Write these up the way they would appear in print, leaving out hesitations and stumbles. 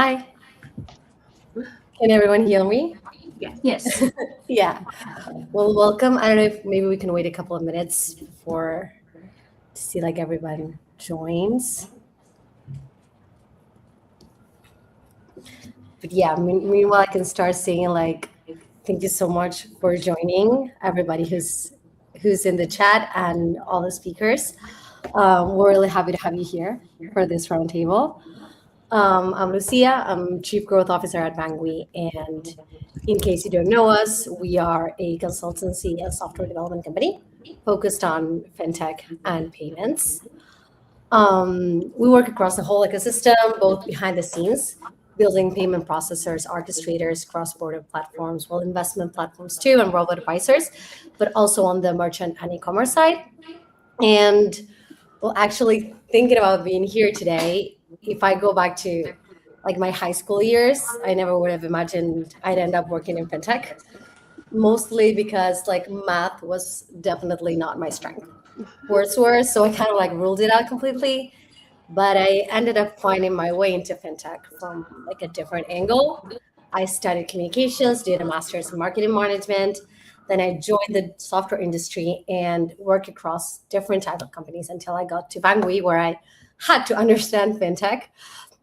Hi, can everyone hear me? Yes. Yeah. Well, welcome. I don't know if maybe we can wait a couple of minutes before to see like everyone joins. But yeah, meanwhile, I can start saying like, thank you so much for joining everybody who's in the chat and all the speakers. We're really happy to have you here for this roundtable. I'm Lucia. I'm Chief Growth Officer at Bangui. And in case you don't know us, we are a consultancy and software development company focused on fintech and payments. We work across the whole ecosystem, both behind the scenes, building payment processors, orchestrators, cross-border platforms, well, investment platforms too, and robot advisors, but also on the merchant and e-commerce side. And well, actually thinking about being here today, if I go back to like my high school years, I never would have imagined I'd end up working in fintech, mostly because like math was definitely not my strength. Words were, so I kind of like ruled it out completely. But I ended up finding my way into fintech from like a different angle. I studied communications, did a master's in marketing management. Then I joined the software industry and worked across different types of companies until I got to Bangui, where I had to understand fintech.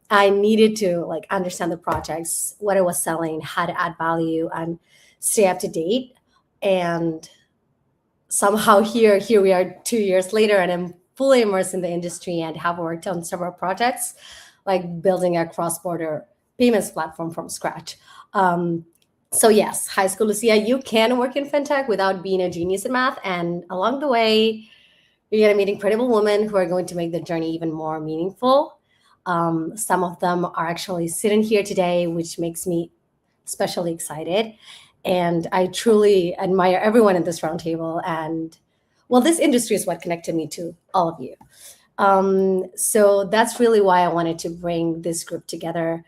I needed to like understand the projects, what I was selling, how to add value, and stay up to date. And somehow here we are 2 years later, and I'm fully immersed in the industry and have worked on several projects, like building a cross-border payments platform from scratch. So yes, high school Lucia, you can work in fintech without being a genius in math. And along the way, you're going to meet incredible women who are going to make the journey even more meaningful. Some of them are actually sitting here today, which makes me especially excited. And I truly admire everyone in this roundtable. And well, this industry is what connected me to all of you. So that's really why I wanted to bring this group together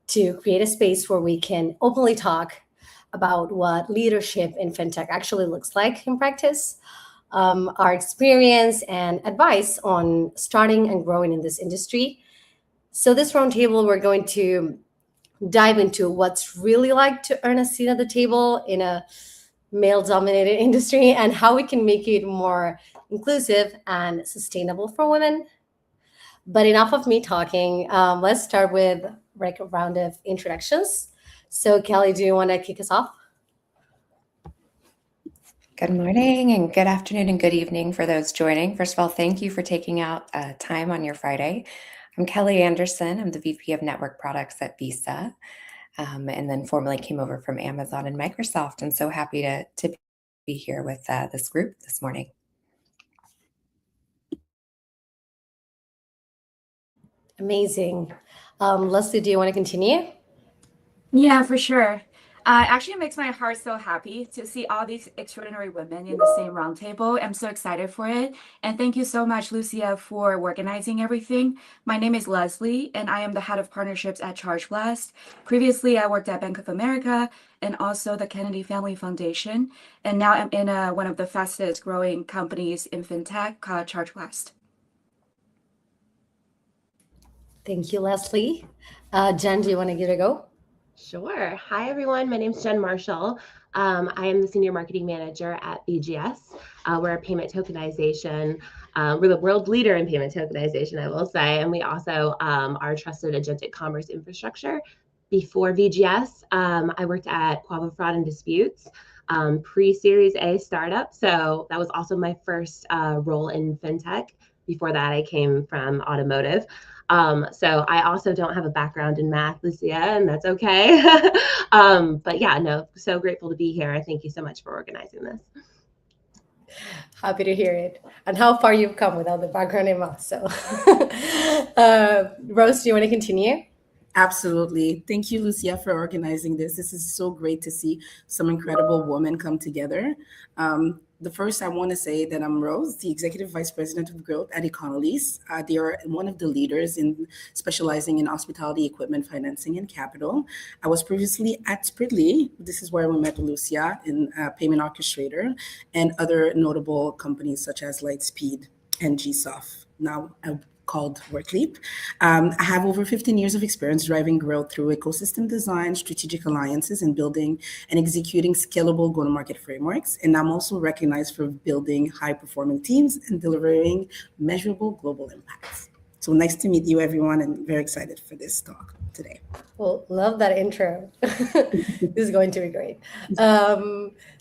to create a space where we can openly talk about what leadership in fintech actually looks like in practice, our experience and advice on starting and growing in this industry. So this roundtable, we're going to dive into what's really like to earn a seat at the table in a male-dominated industry and how we can make it more inclusive and sustainable for women. But enough of me talking. Let's start with like a round of introductions. So Kelly, do you want to kick us off? Good morning and good afternoon and good evening for those joining. First of all, thank you for taking out time on your Friday. I'm Kelly Anderson. I'm the VP of Network Products at Visa, and then formerly came over from Amazon and Microsoft. And so happy to be here with this group this morning. Amazing. Leslie, do you want to continue? Yeah, for sure. Actually, it makes my heart so happy to see all these extraordinary women in the same roundtable. I'm so excited for it. And thank you so much, Lucia, for organizing everything. My name is Leslie, and I am the head of partnerships at ChargeBlast. Previously, I worked at Bank of America and also the Kennedy Family Foundation. And now I'm in one of the fastest growing companies in fintech called ChargeBlast. Thank you, Leslie. Jen, do you want to give it a go? Sure. Hi, everyone. My name is Jen Marshall. I am the Senior Marketing Manager at BGS. We're a payment tokenization. We're the world leader in payment tokenization, I will say. And we also are trusted agentic commerce infrastructure. Before VGS, I worked at Quavo Fraud and Disputes, pre-Series A startup. So that was also my first role in fintech. Before that, I came from automotive. So I also don't have a background in math, Lucia, and that's okay. But yeah, no, so grateful to be here. Thank you so much for organizing this. Happy to hear it. And how far you've come without the background in math. So Rose, do you want to continue? Absolutely. Thank you, Lucia, for organizing this. This is so great to see some incredible women come together. The first, I want to say that I'm Rose, the Executive Vice President of Growth at Econolease. They are one of the leaders in specializing in hospitality equipment, financing, and capital. I was previously at Spritly. This is where we met Lucia in Payment Orchestrator and other notable companies such as Lightspeed and GSoft. Now, called WorkLeap. I have over 15 years of experience driving growth through ecosystem design, strategic alliances, and building and executing scalable go-to-market frameworks. And I'm also recognized for building high-performing teams and delivering measurable global impacts. So nice to meet you, everyone, and very excited for this talk today. Well, love that intro. This is going to be great.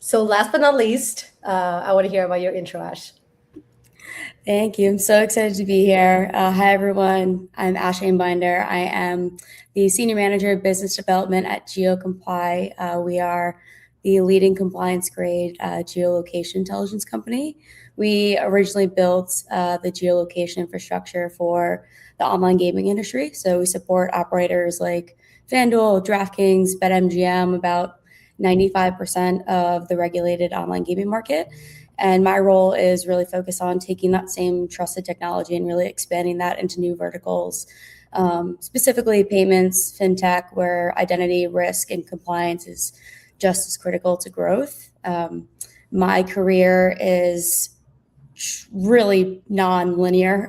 So last but not least, I want to hear about your intro, Ash. Thank you. I'm so excited to be here. Hi, everyone. I'm Ashley Binder. I am the Senior Manager of Business Development at GeoComply. We are the leading compliance-grade geolocation intelligence company. We originally built the geolocation infrastructure for the online gaming industry. So we support operators like FanDuel, DraftKings, BetMGM, about 95% of the regulated online gaming market. And my role is really focused on taking that same trusted technology and really expanding that into new verticals, specifically payments, fintech, where identity, risk, and compliance is just as critical to growth. My career is really non-linear.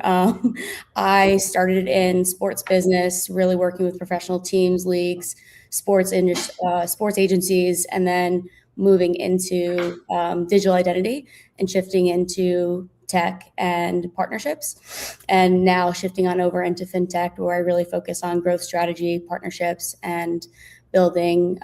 I started in sports business, really working with professional teams, leagues, sports agencies, and then moving into digital identity and shifting into tech and partnerships, and now shifting on over into fintech, where I really focus on growth strategy, partnerships, and building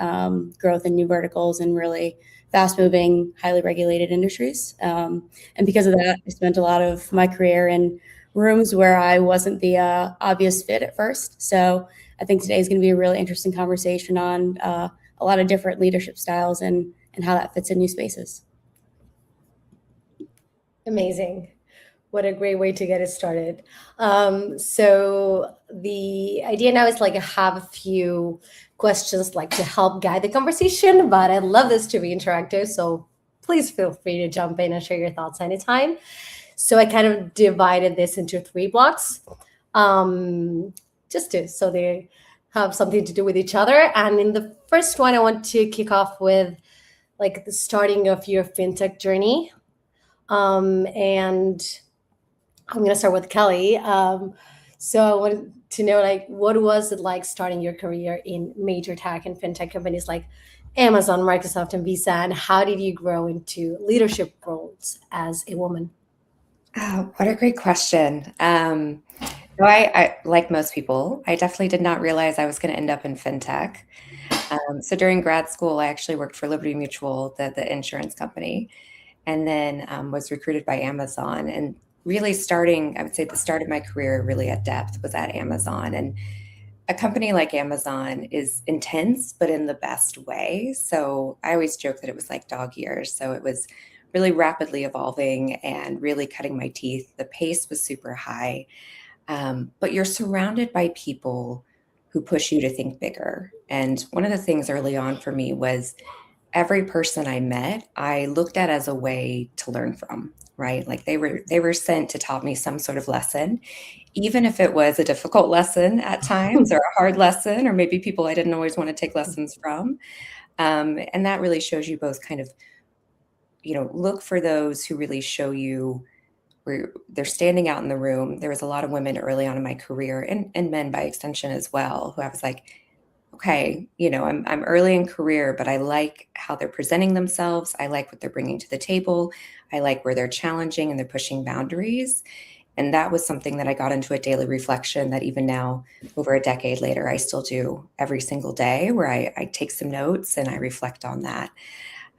growth in new verticals and really fast-moving, highly regulated industries. And because of that, I spent a lot of my career in rooms where I wasn't the obvious fit at first. So I think today is going to be a really interesting conversation on a lot of different leadership styles and how that fits in new spaces. Amazing. What a great way to get it started. So the idea now is like I have a few questions like to help guide the conversation, but I love this to be interactive. So please feel free to jump in and share your thoughts anytime. So I kind of divided this into 3 blocks, so they have something to do with each other. And in the first one, I want to kick off with like the starting of your fintech journey. And I'm going to start with Kelly. So I wanted to know, like, what was it like starting your career in major tech and fintech companies like Amazon, Microsoft, and Visa? And how did you grow into leadership roles as a woman? Oh, what a great question. I, like most people, I definitely did not realize I was going to end up in fintech. So during grad school, I actually worked for Liberty Mutual, the insurance company, and then was recruited by Amazon. And really I would say the start of my career really at depth was at Amazon. And a company like Amazon is intense, but in the best way. So I always joke that it was like dog years. So it was really rapidly evolving and really cutting my teeth. The pace was super high, but you're surrounded by people who push you to think bigger. And one of the things early on for me was every person I met, I looked at as a way to learn from, right? Like they were sent to taught me some sort of lesson, even if it was a difficult lesson at times or a hard lesson, or maybe people I didn't always want to take lessons from. And that really shows you both kind of, look for those who really show you where they're standing out in the room. There was a lot of women early on in my career and men by extension as well, who I was like, okay, I'm early in career, but I like how they're presenting themselves. I like what they're bringing to the table. I like where they're challenging and they're pushing boundaries. And that was something that I got into a daily reflection that even now, over a decade later, I still do every single day, where I take some notes and I reflect on that.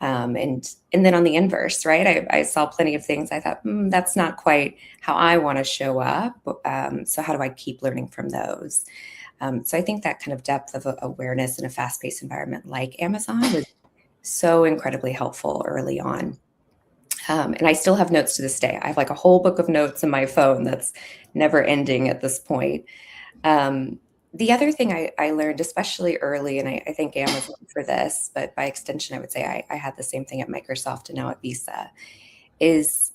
And then on the inverse, right? I saw plenty of things. I thought, that's not quite how I want to show up. So how do I keep learning from those? So I think that kind of depth of awareness in a fast-paced environment like Amazon was so incredibly helpful early on. And I still have notes to this day. I have like a whole book of notes in my phone that's never ending at this point. The other thing I learned, especially early, and I thank Amazon for this, but by extension, I would say I had the same thing at Microsoft and now at Visa, is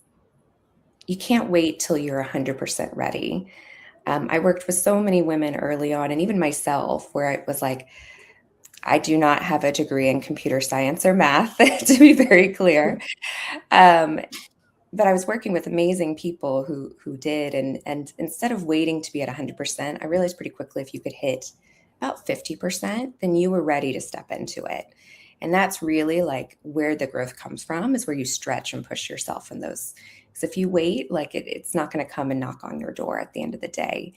you can't wait till you're 100% ready. I worked with so many women early on, and even myself, where I was like, I do not have a degree in computer science or math, to be very clear. but I was working with amazing people who did, and instead of waiting to be at 100%, I realized pretty quickly if you could hit about 50%, then you were ready to step into it. And that's really like where the growth comes from, is where you stretch and push yourself in those. Because if you wait, like it's not going to come and knock on your door at the end of the day.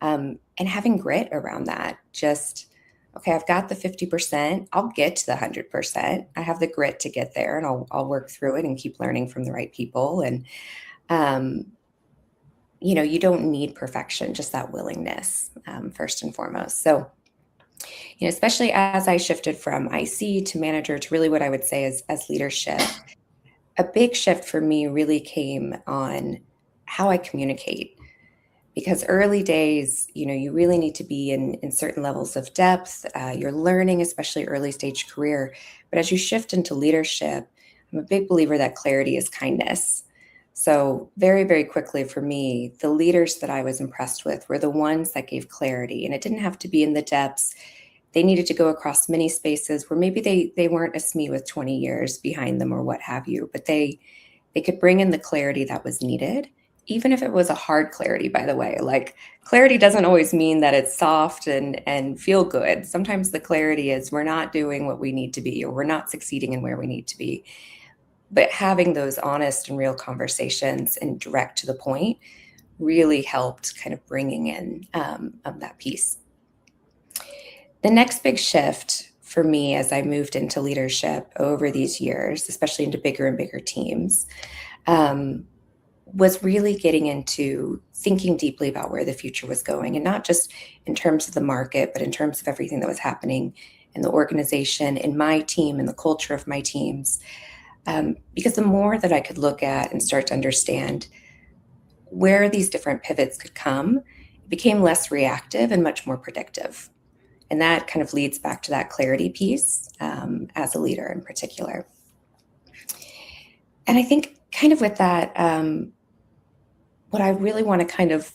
And having grit around that, just, okay, I've got the 50%, I'll get to the 100%. I have the grit to get there, and I'll work through it and keep learning from the right people. And, you don't need perfection, just that willingness, first and foremost. So, especially as I shifted from IC to manager to really what I would say is as leadership, a big shift for me really came on how I communicate. Because early days, you really need to be in certain levels of depth. You're learning, especially early stage career. But as you shift into leadership, I'm a big believer that clarity is kindness. So very, very quickly for me, the leaders that I was impressed with were the ones that gave clarity. And it didn't have to be in the depths. They needed to go across many spaces where maybe they weren't a SME with 20 years behind them or what have you, but they could bring in the clarity that was needed, even if it was a hard clarity, by the way. Like, clarity doesn't always mean that it's soft and feel good. Sometimes the clarity is we're not doing what we need to be, or we're not succeeding in where we need to be. But having those honest and real conversations and direct to the point really helped kind of bringing in that piece. The next big shift for me as I moved into leadership over these years, especially into bigger and bigger teams, was really getting into thinking deeply about where the future was going, and not just in terms of the market, but in terms of everything that was happening in the organization, in my team, and the culture of my teams. Because the more that I could look at and start to understand where these different pivots could come, it became less reactive and much more predictive. And that kind of leads back to that clarity piece as a leader in particular. And I think kind of with that, what I really want to kind of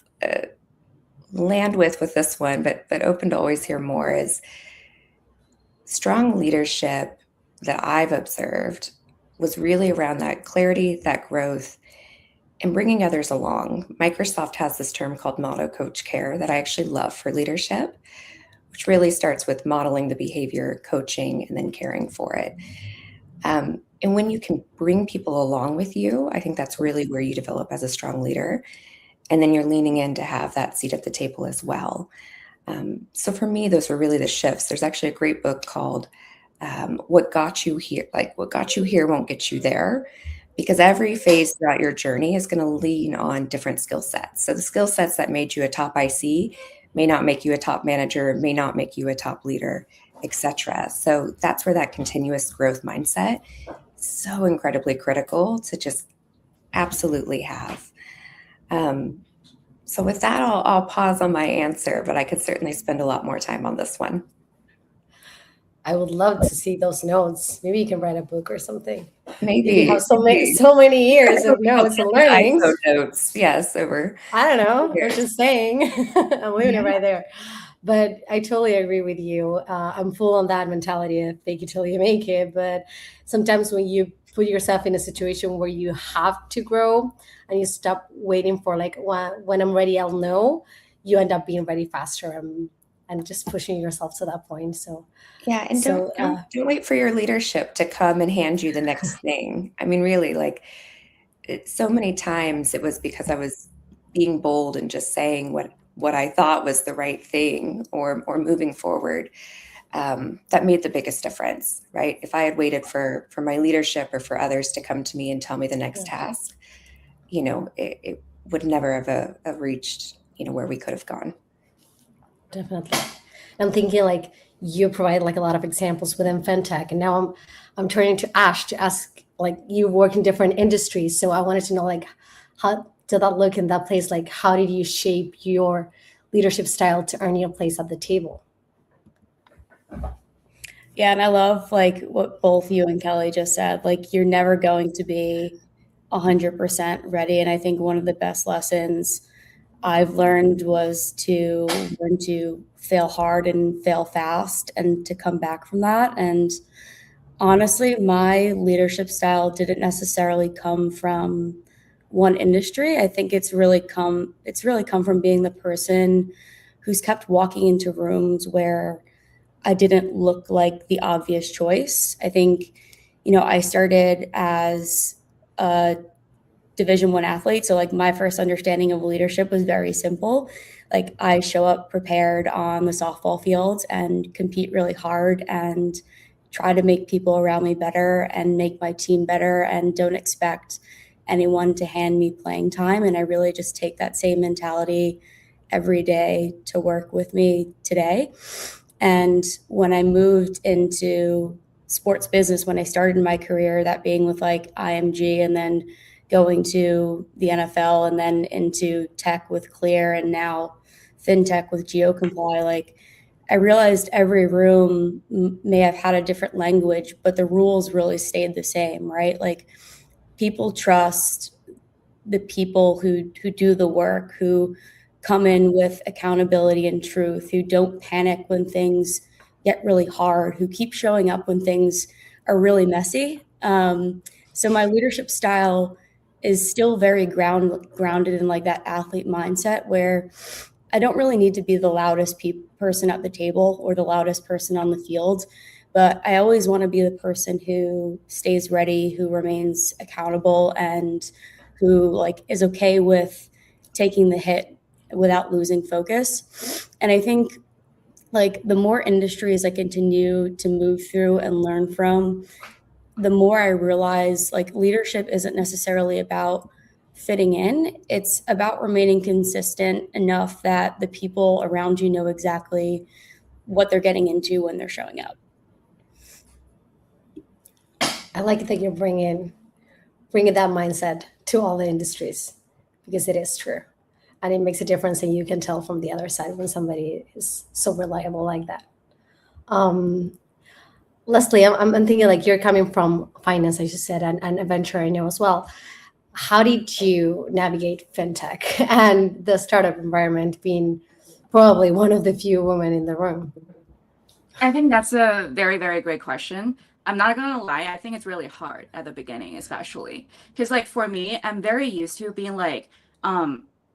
land with this one, but open to always hear more, is strong leadership that I've observed was really around that clarity, that growth, and bringing others along. Microsoft has this term called Model Coach Care that I actually love for leadership, which really starts with modeling the behavior, coaching, and then caring for it. And when you can bring people along with you, I think that's really where you develop as a strong leader. And then you're leaning in to have that seat at the table as well. So for me, those were really the shifts. There's actually a great book called What Got You Here, like What Got You Here Won't Get You There, because every phase throughout your journey is going to lean on different skill sets. So the skill sets that made you a top IC may not make you a top manager, may not make you a top leader, etc. So that's where that continuous growth mindset is so incredibly critical to just absolutely have. So with that, I'll pause on my answer, but I could certainly spend a lot more time on this one. I would love to see those notes. Maybe you can write a book or something. Maybe you have so many years of notes and learnings. Notes, yes, over. I don't know. We're just saying. I'm leaving it right there. But I totally agree with you. I'm full on that mentality of fake it till you make it. But sometimes when you put yourself in a situation where you have to grow and you stop waiting for like, when I'm ready, I'll know, you end up being ready faster and just pushing yourself to that point. So yeah, and don't wait for your leadership to come and hand you the next thing. I mean, really, like so many times it was because I was being bold and just saying what I thought was the right thing or moving forward. That made the biggest difference, right? If I had waited for my leadership or for others to come to me and tell me the next task, it would never have reached, where we could have gone. Definitely. I'm thinking like you provide like a lot of examples within Fintech, and now I'm turning to Ash to ask, like, you work in different industries. So I wanted to know, like, how did that look in that place? Like, how did you shape your leadership style to earn your place at the table? Yeah, and I love like what both you and Kelly just said. Like, you're never going to be 100% ready. And I think one of the best lessons I've learned was to learn to fail hard and fail fast and to come back from that. And honestly, my leadership style didn't necessarily come from one industry. I think it's really come from being the person who's kept walking into rooms where I didn't look like the obvious choice. I think, I started as a Division I athlete, so like my first understanding of leadership was very simple. Like I show up prepared on the softball field and compete really hard and try to make people around me better and make my team better, and don't expect anyone to hand me playing time. And I really just take that same mentality every day to work with me today. And when I moved into sports business, when I started my career, that being with like IMG and then going to the NFL and then into tech with Clear and now Fintech with GeoComply, like I realized every room may have had a different language, but the rules really stayed the same, right? Like people trust the people who do the work, who come in with accountability and truth, who don't panic when things get really hard, who keep showing up when things are really messy. So my leadership style is still very grounded in like that athlete mindset, where I don't really need to be the loudest person at the table or the loudest person on the field, but I always want to be the person who stays ready, who remains accountable, and who like is okay with taking the hit without losing focus. And I think like the more industries I continue to move through and learn from, the more I realize like leadership isn't necessarily about fitting in. It's about remaining consistent enough that the people around you know exactly what they're getting into when they're showing up. I like that you're bringing that mindset to all the industries, because it is true. And it makes a difference, and you can tell from the other side when somebody is so reliable like that. Leslie, I'm thinking like you're coming from finance, as you said, and a venture I know as well. How did you navigate fintech and the startup environment, being probably one of the few women in the room? I think that's a very, very great question. I'm not gonna lie, I think it's really hard at the beginning, especially because like for me, I'm very used to being like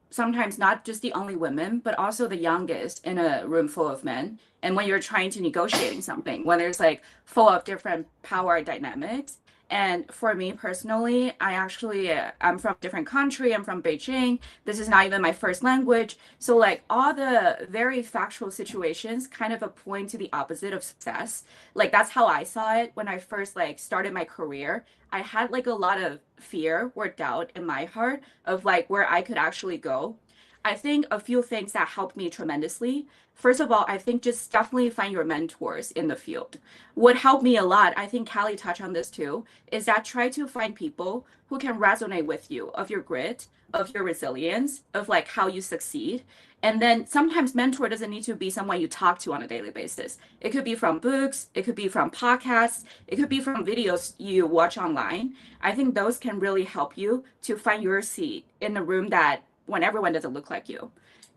sometimes not just the only women, but also the youngest in a room full of men. And when you're trying to negotiating something, when there's like full of different power dynamics. And for me personally, I'm from a different country. I'm from Beijing. This is not even my first language. So like all the very factual situations kind of point to the opposite of success. Like that's how I saw it when I first like started my career. I had like a lot of fear or doubt in my heart of like where I could actually go. I think a few things that helped me tremendously. First of all, I think just definitely find your mentors in the field. What helped me a lot, I think Callie touched on this too, is that try to find people who can resonate with you of your grit, of your resilience, of like how you succeed. And then sometimes mentor doesn't need to be someone you talk to on a daily basis. It could be from books, it could be from podcasts, it could be from videos you watch online. I think those can really help you to find your seat in a room that when everyone doesn't look like you.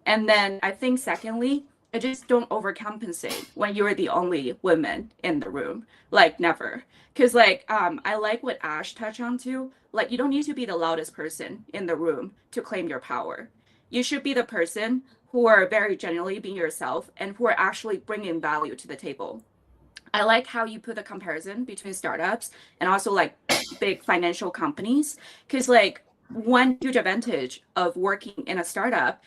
And then I think secondly, I just don't overcompensate when you're the only woman in the room. Like never. Cause like I like what Ash touched on too. Like you don't need to be the loudest person in the room to claim your power. You should be the person who are very genuinely being yourself and who are actually bringing value to the table. I like how you put the comparison between startups and also like big financial companies. Because like one huge advantage of working in a startup,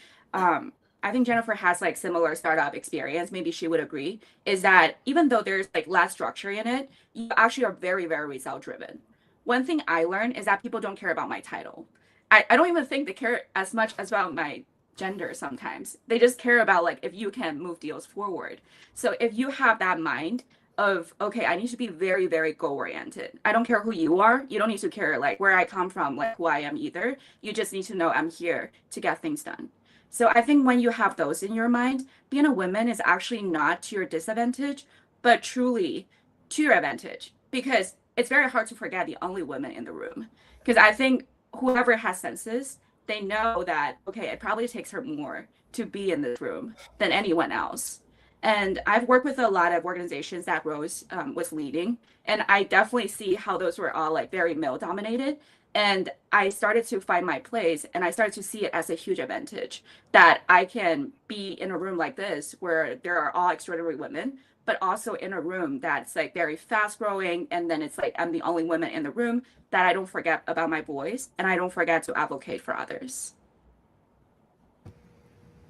I think Jennifer has like similar startup experience, maybe she would agree, is that even though there's like less structure in it, you actually are very, very result driven. One thing I learned is that people don't care about my title. I don't even think they care as much as about my gender sometimes. They just care about like if you can move deals forward. So if you have that mind of, okay, I need to be very, very goal oriented. I don't care who you are. You don't need to care like where I come from, like who I am either. You just need to know I'm here to get things done. So I think when you have those in your mind, being a woman is actually not to your disadvantage, but truly to your advantage, because it's very hard to forget the only women in the room. Because I think whoever has senses, they know that, okay, it probably takes her more to be in this room than anyone else. And I've worked with a lot of organizations that Rose was leading, and I definitely see how those were all like very male dominated. And I started to find my place, and I started to see it as a huge advantage that I can be in a room like this where there are all extraordinary women, but also in a room that's like very fast growing. And then it's like I'm the only woman in the room, that I don't forget about my voice and I don't forget to advocate for others.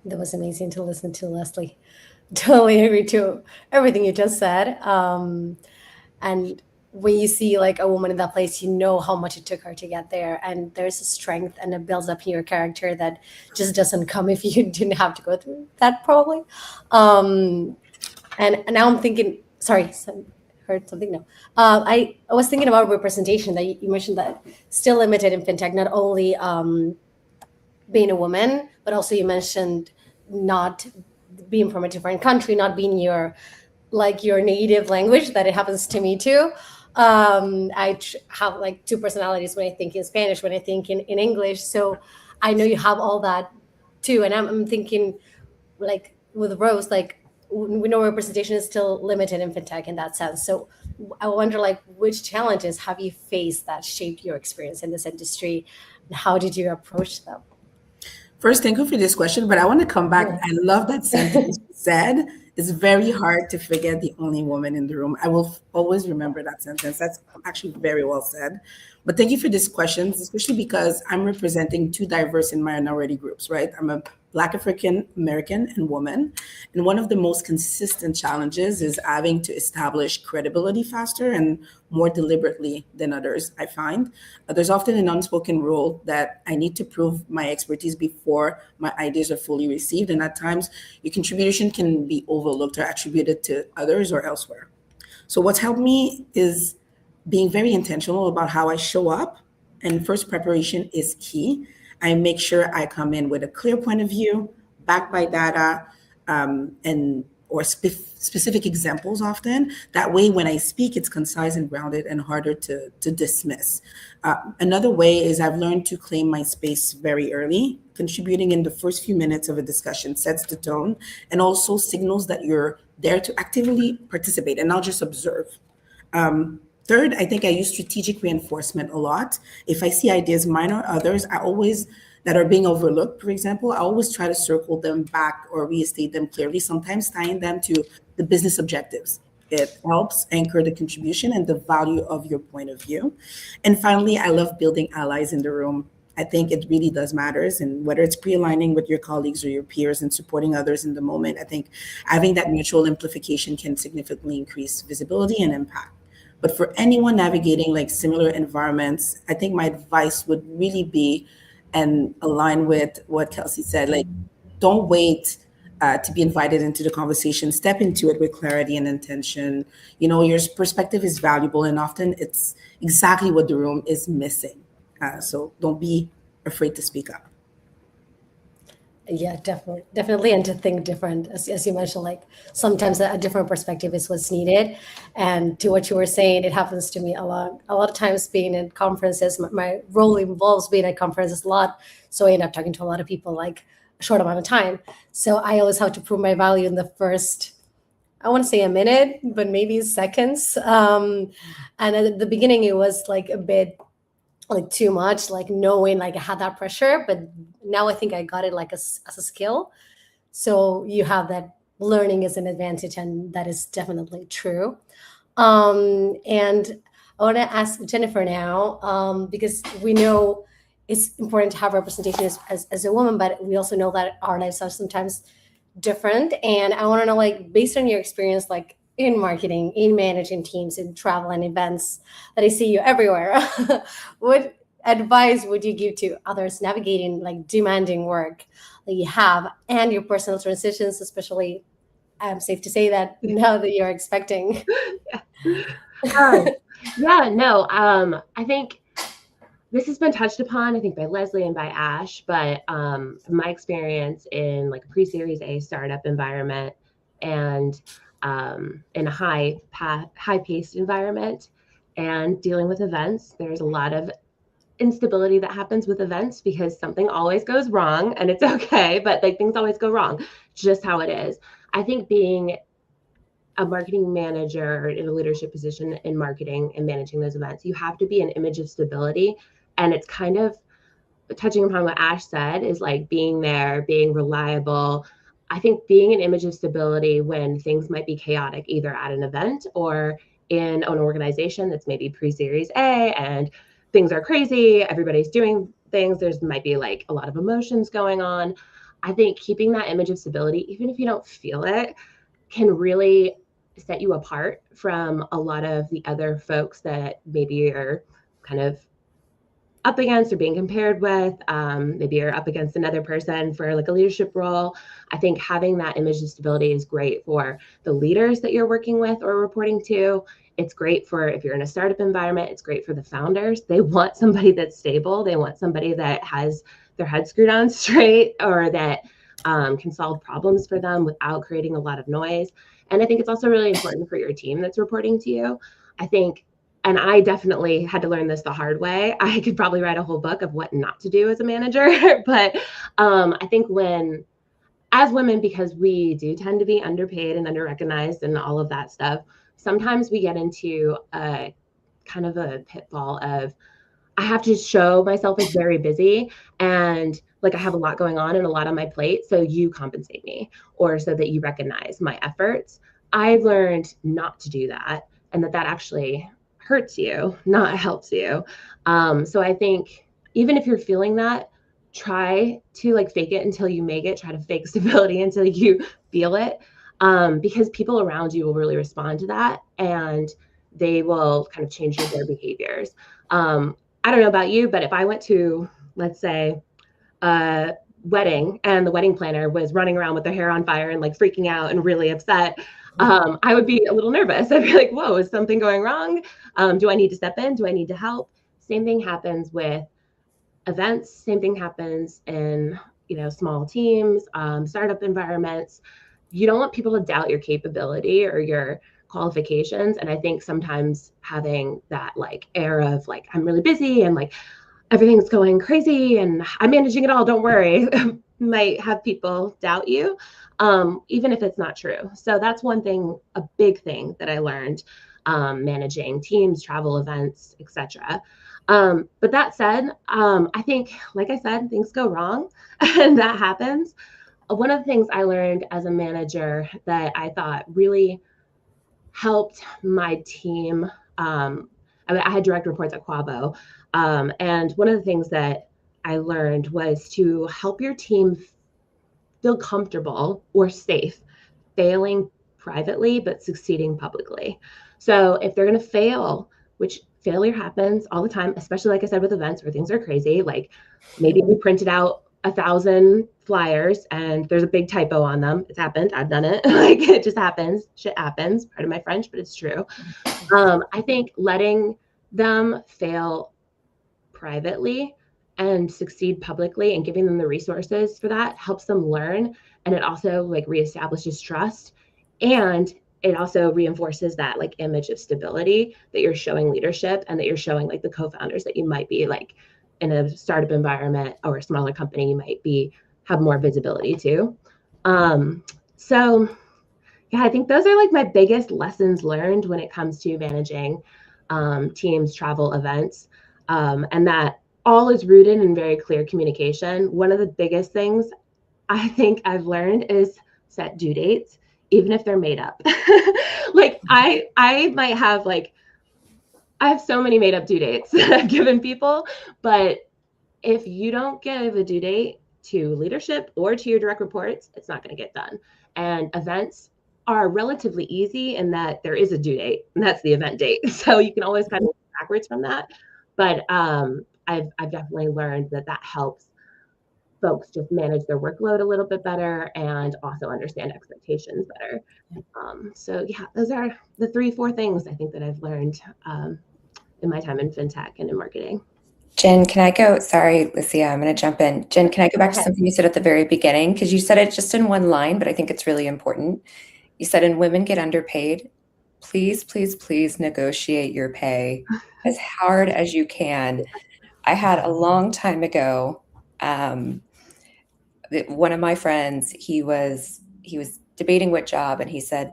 That was amazing to listen to, Leslie. Totally agree to everything you just said. And when you see like a woman in that place, you know how much it took her to get there. And there's a strength and it builds up in your character that just doesn't come if you didn't have to go through that, probably. And now I'm thinking, sorry, heard something? No. I was thinking about representation that you mentioned, that still limited in fintech, not only being a woman, but also you mentioned not being from a different country, not being your native language, that it happens to me too. I have like two personalities when I think in Spanish, when I think in English. So I know you have all that too. And I'm thinking, like with Rose, like we know representation is still limited in fintech in that sense. So I wonder, like, which challenges have you faced that shaped your experience in this industry? And how did you approach them? First, thank you for this question, but I want to come back. I love that sentence you said. It's very hard to forget the only woman in the room. I will always remember that sentence. That's actually very well said. But thank you for these questions, especially because I'm representing two diverse and minority groups, right? I'm a Black African American and woman. And one of the most consistent challenges is having to establish credibility faster and more deliberately than others, I find. There's often an unspoken rule that I need to prove my expertise before my ideas are fully received. And at times, your contribution can be overlooked or attributed to others or elsewhere. So what's helped me is being very intentional about how I show up. And first, preparation is key. I make sure I come in with a clear point of view, backed by data, or specific examples often. That way, when I speak, it's concise and grounded and harder to dismiss. Another way is I've learned to claim my space very early. Contributing in the first few minutes of a discussion sets the tone and also signals that you're there to actively participate and not just observe. Third, I think I use strategic reinforcement a lot. If I see ideas, mine or others, that are being overlooked, for example, I always try to circle them back or restate them clearly, sometimes tying them to the business objectives. It helps anchor the contribution and the value of your point of view. And finally, I love building allies in the room. I think it really does matters. And whether it's pre-aligning with your colleagues or your peers and supporting others in the moment, I think having that mutual amplification can significantly increase visibility and impact. But for anyone navigating like similar environments, I think my advice would really be, and align with what Kelsey said, like, don't wait to be invited into the conversation. Step into it with clarity and intention. You know, your perspective is valuable, and often it's exactly what the room is missing. So don't be afraid to speak up. Yeah, definitely, and to think different, as you mentioned, like sometimes a different perspective is what's needed. And to what you were saying, it happens to me a lot of times being in conferences. My role involves being at conferences a lot, so I end up talking to a lot of people like a short amount of time. So I always have to prove my value in the first, I want to say a minute, but maybe seconds. And at the beginning, it was like a bit like too much, like knowing like I had that pressure, but now I think I got it like as a skill. So you have that learning as an advantage, and that is definitely true. And I want to ask Jennifer now, because we know it's important to have representation as a woman, but we also know that our lives are sometimes different. And I want to know, like, based on your experience, like in marketing, in managing teams, in travel and events, that I see you everywhere, what advice would you give to others navigating like demanding work that you have and your personal transitions, especially, I'm safe to say that now that you're expecting? I think this has been touched upon, I think, by Leslie and by Ash, but my experience in like a pre-Series A startup environment and in a high-paced environment and dealing with events, there's a lot of instability that happens with events because something always goes wrong, and it's okay, but like things always go wrong, just how it is. I think being a marketing manager in a leadership position in marketing and managing those events, you have to be an image of stability And it's kind of touching upon what Ash said, is like being there, being reliable. I think being an image of stability when things might be chaotic, either at an event or in an organization that's maybe pre-Series A and things are crazy, everybody's doing things, there's might be like a lot of emotions going on. I think keeping that image of stability, even if you don't feel it, can really set you apart from a lot of the other folks that maybe are kind of up against or being compared with. Maybe you're up against another person for like a leadership role. I think having that image of stability is great for the leaders that you're working with or reporting to. It's great for if you're in a startup environment. It's great for the founders. They want somebody that's stable. They want somebody that has their head screwed on straight, or that can solve problems for them without creating a lot of noise. And I think it's also really important for your team that's reporting to you. I think, and I definitely had to learn this the hard way. I could probably write a whole book of what not to do as a manager. But I think as women, because we do tend to be underpaid and underrecognized and all of that stuff, sometimes we get into a kind of a pitfall of, I have to show myself as very busy and like I have a lot going on and a lot on my plate, so you compensate me, or so that you recognize my efforts. I've learned not to do that, and that actually hurts you, not helps you. So I think even if you're feeling that, try to like fake it until you make it. Try to fake stability until you feel it, because people around you will really respond to that, and they will kind of change their behaviors. I don't know about you, but if I went to, let's say, a wedding and the wedding planner was running around with their hair on fire and like freaking out and really upset, I would be a little nervous. I'd be like, whoa, is something going wrong? Do I need to step in? Do I need to help? Same thing happens with events. Same thing happens in, small teams, startup environments. You don't want people to doubt your capability or your qualifications. And I think sometimes having that like air of like, I'm really busy and like everything's going crazy and I'm managing it all, don't worry, might have people doubt you, even if it's not true. So that's one thing, a big thing that I learned, managing teams, travel, events, etc. But that said, I think, like I said, things go wrong and that happens. One of the things I learned as a manager that I thought really helped my team, I had direct reports at Quabo, and one of the things that I learned was to help your team feel comfortable or safe failing privately but succeeding publicly. So if they're going to fail, which failure happens all the time, especially like I said with events where things are crazy, like maybe we printed out 1,000 flyers and there's a big typo on them. It's happened. I've done it. Like it just happens. Shit happens. Pardon my French, but it's true. I think letting them fail privately and succeed publicly and giving them the resources for that helps them learn. And it also like reestablishes trust. And it also reinforces that like image of stability that you're showing leadership and that you're showing like the co-founders that you might be like in a startup environment or a smaller company, you might have more visibility to. So yeah, I think those are like my biggest lessons learned when it comes to managing teams, travel, events, and that all is rooted in very clear communication. One of the biggest things I think I've learned is set due dates, even if they're made up. Like I might have like, I have so many made up due dates that I've given people, but if you don't give a due date to leadership or to your direct reports, it's not going to get done. And events are relatively easy in that there is a due date, and that's the event date. So you can always kind of work backwards from that. But I've definitely learned that helps folks just manage their workload a little bit better and also understand expectations better. So yeah, those are the 3-4 things I think that I've learned in my time in fintech and in marketing. Jen, can I go? Sorry, Lucia, I'm going to jump in. Jen, can I go back to something you said at the very beginning? Because you said it just in one line, but I think it's really important. You said, "And women get underpaid. Please, please, please negotiate your pay as hard as you can." I had a long time ago, one of my friends, he was debating what job, and he said,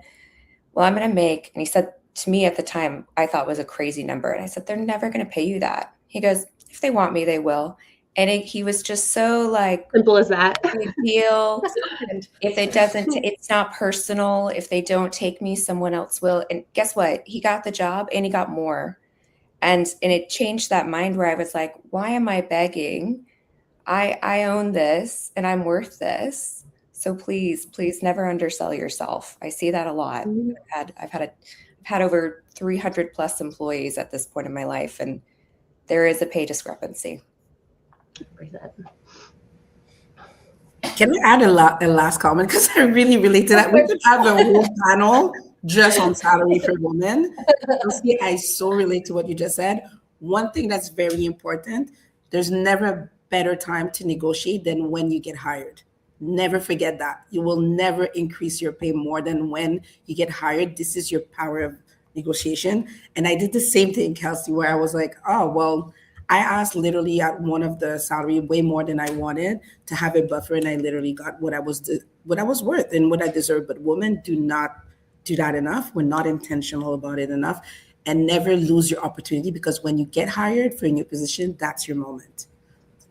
"Well, I'm going to make," and he said to me at the time, I thought was a crazy number. And I said, "They're never going to pay you that." He goes, if they want me, they will. And he was just so like, Simple as that. big deal. If it doesn't, it's not personal. If they don't take me, someone else will. And guess what? He got the job and he got more. And it changed that mind where I was like, why am I begging? I own this and I'm worth this. So please never undersell yourself. I see that a lot. I've had over 300 plus employees at this point in my life, and there is a pay discrepancy. Can I add a last comment? Because I really relate to that. We could have a whole panel just on salary for women. Honestly, I so relate to what you just said. One thing that's very important, there's never a better time to negotiate than when you get hired. Never forget that. You will never increase your pay more than when you get hired. This is your power of negotiation. And I did the same thing, Kelsey, where I was like, oh, well, I asked literally at one of the salary way more than I wanted to have a buffer, and I literally got what I was worth and what I deserve. But women do not do that enough. We're not intentional about it enough, and never lose your opportunity, because when you get hired for a new position, that's your moment.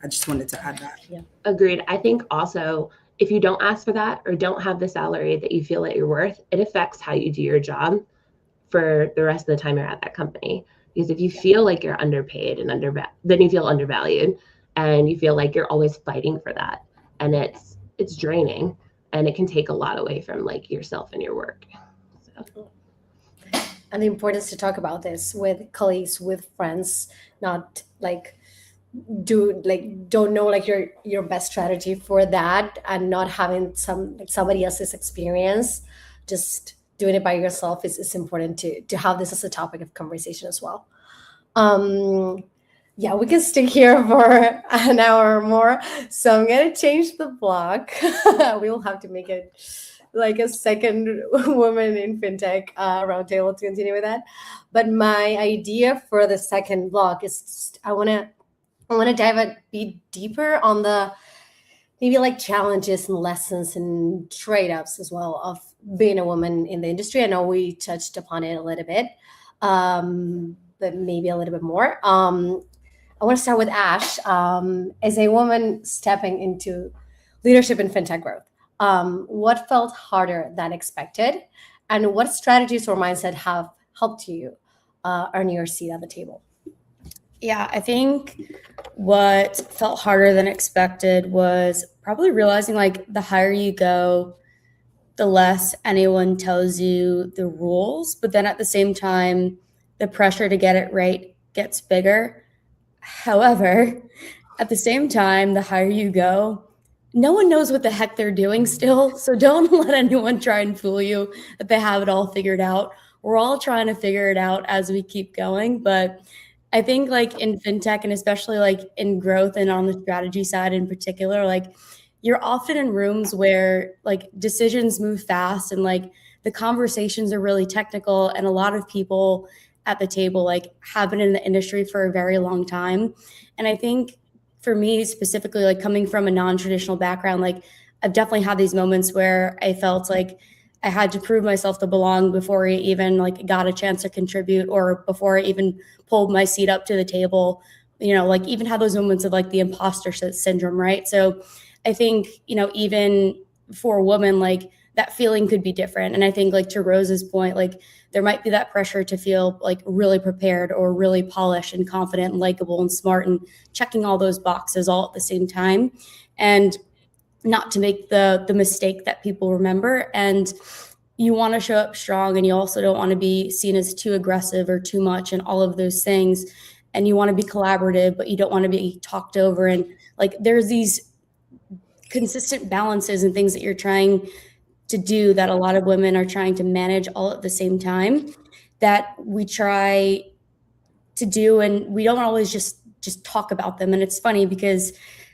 I just wanted to add that. Yeah, agreed. I think also if you don't ask for that or don't have the salary that you feel that you're worth, it affects how you do your job for the rest of the time you're at that company. Because if you feel like you're underpaid and then you feel undervalued, and you feel like you're always fighting for that, and it's draining, and it can take a lot away from like yourself and your work. So. And the importance to talk about this with colleagues, with friends, not like don't know like your best strategy for that, and not having somebody else's experience. Just doing it by yourself is important to have this as a topic of conversation as well. Yeah, we can stick here for an hour or more. So I'm gonna change the block. We will have to make it like a second woman in fintech roundtable to continue with that. But my idea for the second block is I want to dive a bit deeper on the maybe like challenges and lessons and trade-offs as well of being a woman in the industry. I know we touched upon it a little bit, but maybe a little bit more. I want to start with Ash. As a woman stepping into leadership in fintech growth, what felt harder than expected, and what strategies or mindset have helped you earn your seat at the table? Yeah, I think what felt harder than expected was probably realizing like the higher you go, the less anyone tells you the rules. But then at the same time, the pressure to get it right gets bigger. However, at the same time, the higher you go, no one knows what the heck they're doing still. So don't let anyone try and fool you that they have it all figured out. We're all trying to figure it out as we keep going. But I think like in fintech, and especially like in growth and on the strategy side in particular, like you're often in rooms where like decisions move fast and like the conversations are really technical, and a lot of people at the table like have been in the industry for a very long time. And I think for me specifically, like coming from a non-traditional background, like I've definitely had these moments where I felt like I had to prove myself to belong before I even like got a chance to contribute, or before I even pulled my seat up to the table, you know, like even had those moments of like the imposter syndrome, right? So I think, you know, even for a woman, like that feeling could be different. And I think like to Rose's point, like there might be that pressure to feel like really prepared or really polished and confident and likable and smart and checking all those boxes all at the same time, and not to make the mistake that people remember. And you want to show up strong, and you also don't want to be seen as too aggressive or too much and all of those things. And you want to be collaborative, but you don't want to be talked over. And like there's these consistent balances and things that you're trying to do that a lot of women are trying to manage all at the same time that we try to do, and we don't always just talk about them. And it's funny because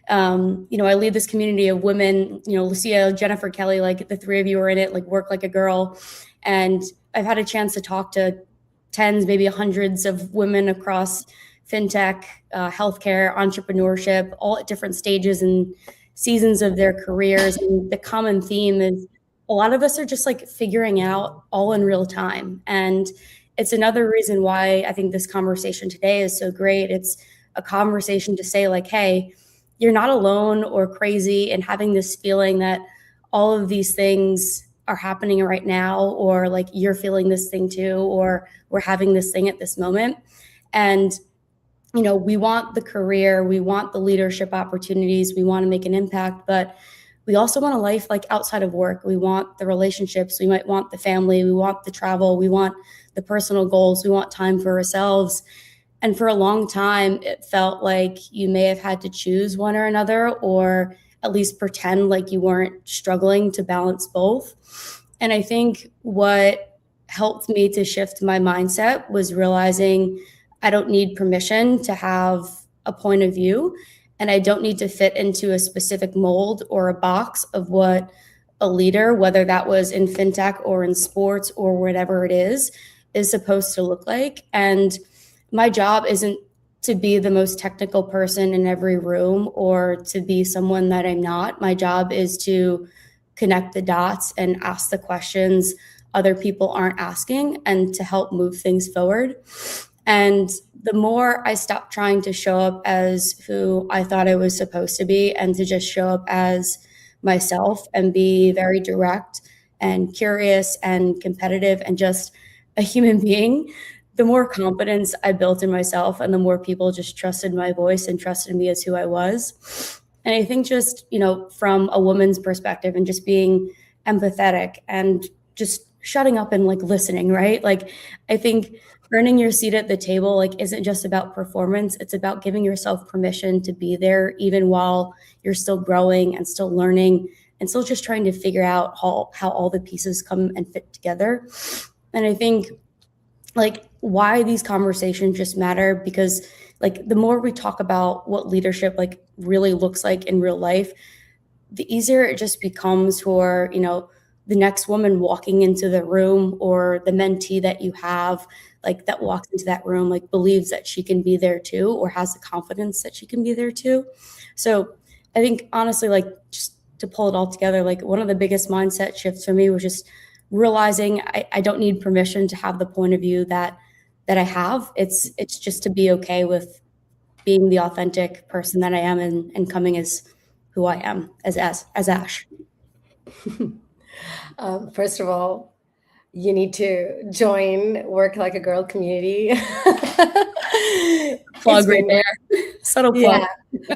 you know, I lead this community of women, you know, Lucia, Jennifer, Kelly, like the three of you are in it, like work like a girl. And I've had a chance to talk to tens, maybe hundreds of women across fintech, healthcare, entrepreneurship, all at different stages and seasons of their careers. And the common theme is a lot of us are just like figuring out all in real time. And it's another reason why I think this conversation today is so great. It's a conversation to say like, hey, you're not alone or crazy, and having this feeling that all of these things are happening right now, or like you're feeling this thing too, or we're having this thing at this moment. And, we want the career, we want the leadership opportunities, we want to make an impact, but we also want a life like outside of work. We want the relationships, we might want the family, we want the travel, we want the personal goals, we want time for ourselves. And for a long time, it felt like you may have had to choose one or another, or at least pretend like you weren't struggling to balance both. And I think what helped me to shift my mindset was realizing I don't need permission to have a point of view, and I don't need to fit into a specific mold or a box of what a leader, whether that was in fintech or in sports or whatever it is supposed to look like. And my job isn't to be the most technical person in every room or to be someone that I'm not. My job is to connect the dots and ask the questions other people aren't asking, and to help move things forward. And the more I stopped trying to show up as who I thought I was supposed to be, and to just show up as myself and be very direct and curious and competitive and just a human being, the more confidence I built in myself, and the more people just trusted my voice and trusted me as who I was. And I think just, from a woman's perspective, and just being empathetic and just shutting up and like listening, right? Like, I think earning your seat at the table, like, isn't just about performance. It's about giving yourself permission to be there, even while you're still growing and still learning and still just trying to figure out how all the pieces come and fit together. And I think like why these conversations just matter, because like the more we talk about what leadership like really looks like in real life, the easier it just becomes for, the next woman walking into the room, or the mentee that you have like that walks into that room, like believes that she can be there too, or has the confidence that she can be there too. So I think honestly, like just to pull it all together, like one of the biggest mindset shifts for me was just realizing I don't need permission to have the point of view that I have. It's just to be okay with being the authentic person that I am, and coming as who I am as Ash. First of all, you need to join Work Like a Girl community. Plug right there. Subtle plug. Yeah.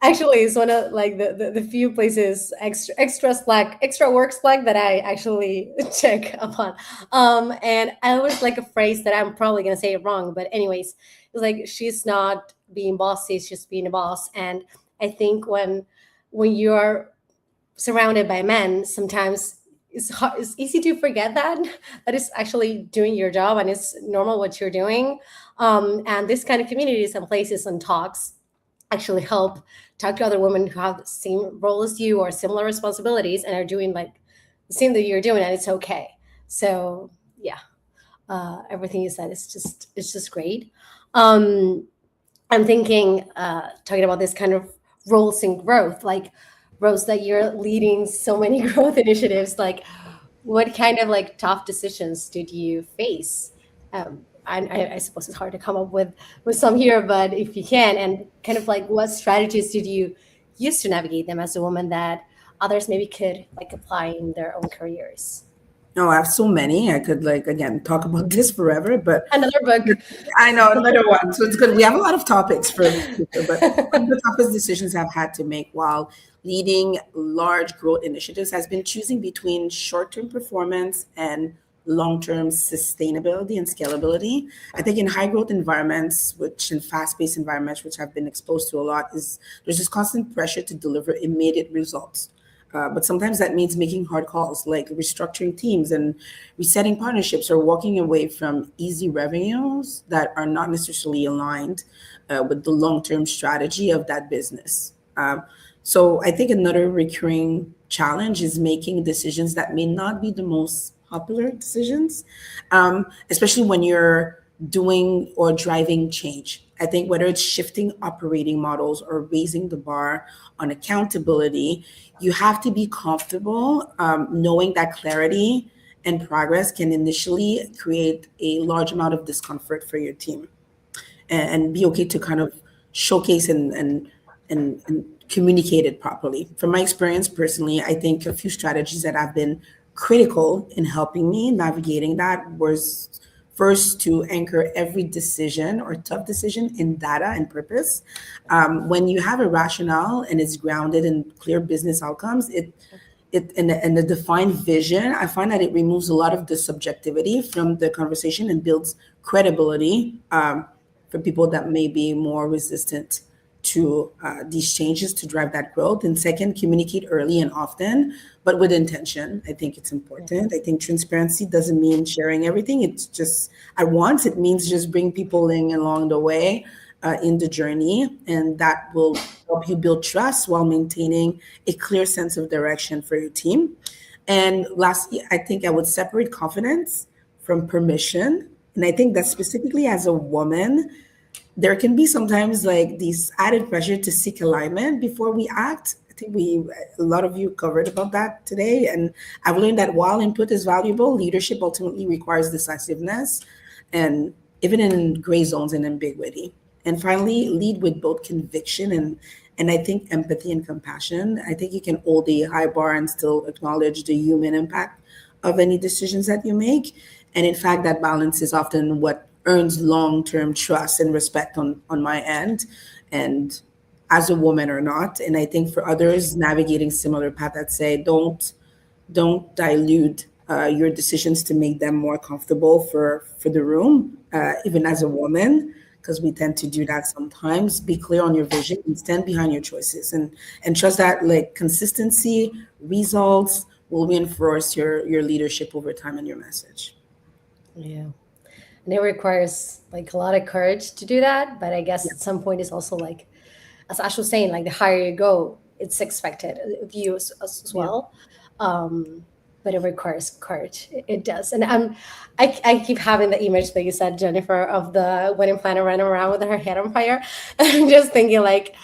Actually, it's one of like the few places extra work Slack that I actually check upon. And I always like a phrase that I'm probably gonna say it wrong, but anyways, it's like she's not being bossy, she's just being a boss. And I think when you're surrounded by men, sometimes it's easy to forget that is actually doing your job and it's normal what you're doing. And this kind of communities and places and talks actually help talk to other women who have the same role as you or similar responsibilities and are doing like the same that you're doing, and it's okay. So yeah, everything you said is just great. I'm thinking, talking about this kind of roles in growth, like Rose, that you're leading so many growth initiatives, like what kind of like tough decisions did you face? I suppose it's hard to come up with some here, but if you can, and kind of like what strategies did you use to navigate them as a woman that others maybe could like apply in their own careers? No, I have so many. I could again talk about this forever, but another book. I know, another one. So it's good. We have a lot of topics for future, but one of the toughest decisions I've had to make while leading large growth initiatives has been choosing between short-term performance and long-term sustainability and scalability. I think in high growth environments, in fast-paced environments, which I've been exposed to a lot, there's this constant pressure to deliver immediate results. But sometimes that means making hard calls, like restructuring teams and resetting partnerships, or walking away from easy revenues that are not necessarily aligned with the long-term strategy of that business. So I think another recurring challenge is making decisions that may not be the most popular decisions, especially when you're doing or driving change. I think whether it's shifting operating models or raising the bar on accountability, you have to be comfortable knowing that clarity and progress can initially create a large amount of discomfort for your team, and be okay to kind of showcased and communicated properly. From my experience personally, I think a few strategies that have been critical in helping me navigating that was first to anchor every decision or tough decision in data and purpose. When you have a rationale and it's grounded in clear business outcomes, and the defined vision, I find that it removes a lot of the subjectivity from the conversation and builds credibility for people that may be more resistant to these changes to drive that growth. And second, communicate early and often, but with intention. I think it's important. I think transparency doesn't mean sharing everything. It's just at once. It means just bring people in along the way in the journey, and that will help you build trust while maintaining a clear sense of direction for your team. And lastly, I think I would separate confidence from permission. And I think that specifically as a woman, there can be sometimes like these added pressure to seek alignment before we act. I think a lot of you covered about that today. And I've learned that while input is valuable, leadership ultimately requires decisiveness, and even in gray zones and ambiguity. And finally, lead with both conviction and I think empathy and compassion. I think you can hold a high bar and still acknowledge the human impact of any decisions that you make. And in fact, that balance is often what earns long-term trust and respect on my end, and as a woman or not. And I think for others navigating similar path, I'd say don't dilute your decisions to make them more comfortable for the room, even as a woman, because we tend to do that sometimes. Be clear on your vision and stand behind your choices, and trust that like consistency, results will reinforce your leadership over time and your message. Yeah. And it requires like a lot of courage to do that. But I guess at some point it's also like, as Ash was saying, like the higher you go, it's expected of you as well. But it requires courage. It does. And I keep having the image that you said, Jennifer, of the wedding planner running around with her head on fire. And I'm just thinking like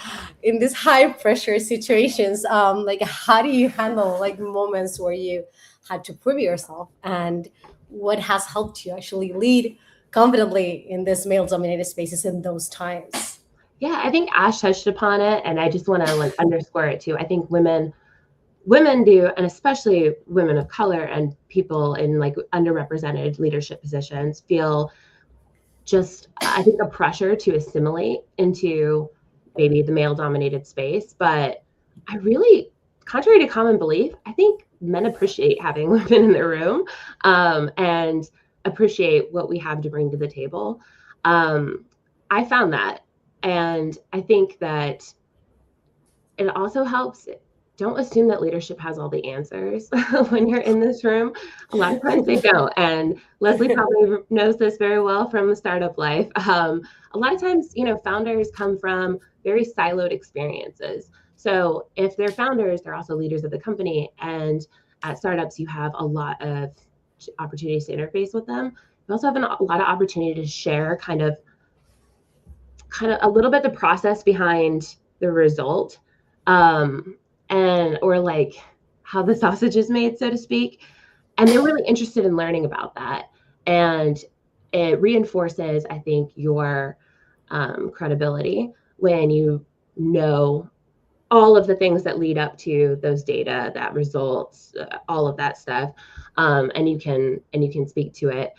in these high pressure situations, like how do you handle like moments where you had to prove yourself, and what has helped you actually lead confidently in this male-dominated spaces in those times? Yeah, I think Ash touched upon it, and I just want to like underscore it too. I think women do, and especially women of color and people in like underrepresented leadership positions, feel just, I think, a pressure to assimilate into maybe the male-dominated space. But I really, contrary to common belief, I think men appreciate having women in their room, and appreciate what we have to bring to the table. I found that, and I think that it also helps. Don't assume that leadership has all the answers when you're in this room. A lot of times they don't. And Leslie probably knows this very well from the startup life. A lot of times, founders come from very siloed experiences. So if they're founders, they're also leaders of the company. And at startups, you have a lot of opportunities to interface with them. You also have a lot of opportunity to share kind of a little bit the process behind the result. Or like how the sausage is made, so to speak. And they're really interested in learning about that. And it reinforces, I think, your credibility when you know all of the things that lead up to those data, that results, all of that stuff. And you can speak to it.